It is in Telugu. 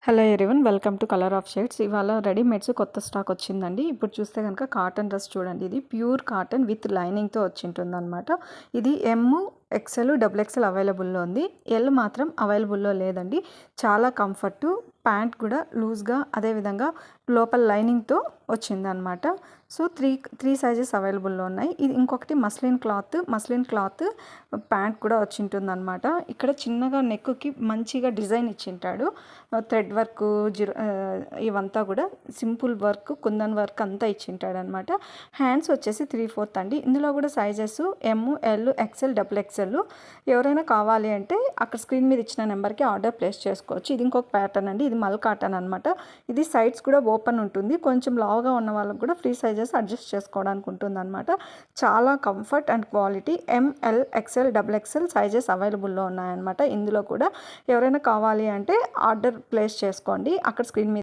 Hello everyone, welcome to colour of shades. ఇవాళ రెడీమేడ్స్ కొత్త స్టాక్ వచ్చిందండి. ఇప్పుడు చూస్తే కనుక కాటన్ డ్రెస్ చూడండి. ఇది ప్యూర్ కాటన్ విత్ లైనింగ్తో వచ్చింటుంది అనమాట. ఇది ఎక్సెల్, డబుల్ ఎక్సెల్ అవైలబుల్లో ఉంది. ఎల్ మాత్రం అవైలబుల్లో లేదండి. చాలా కంఫర్టు, ప్యాంట్ కూడా లూజ్గా, అదేవిధంగా లోపల లైనింగ్తో వచ్చిందనమాట. సో త్రీ సైజెస్ అవైలబుల్లో ఉన్నాయి. ఇది ఇంకొకటి మస్లిన్ క్లాత్ ప్యాంట్ కూడా వచ్చింటుంది అనమాట. ఇక్కడ చిన్నగా నెక్కి మంచిగా డిజైన్ ఇచ్చింటాడు. థ్రెడ్ వర్క్, ఇవంతా కూడా సింపుల్ వర్క్, కుందన్ వర్క్ అంతా ఇచ్చింటాడు అనమాట. హ్యాండ్స్ వచ్చేసి 3/4 అండి. ఇందులో కూడా సైజెస్ ఎమ్, ఎల్, ఎక్సెల్, డబుల్ ఎక్సెల్. ఎవరైనా కావాలి అంటే అక్కడ స్క్రీన్ మీద ఇచ్చిన నెంబర్కి ఆర్డర్ ప్లేస్ చేసుకోవచ్చు. ఇది ఇంకొక ప్యాటర్న్ అండి. ఇది మల్ కాటన్ అనమాట. ఇది సైడ్స్ కూడా ఓపెన్ ఉంటుంది. కొంచెం లావుగా ఉన్న వాళ్ళకి కూడా ఫ్రీ సైజెస్ అడ్జస్ట్ చేసుకోవడానికి ఉంటుంది అనమాట. చాలా comfort and quality. M L, XL, double XL sizes అవైలబుల్లో ఉన్నాయన్నమాట. ఇందులో కూడా ఎవరైనా కావాలి అంటే ఆర్డర్ ప్లేస్ చేసుకోండి. అక్కడ స్క్రీన్ మీద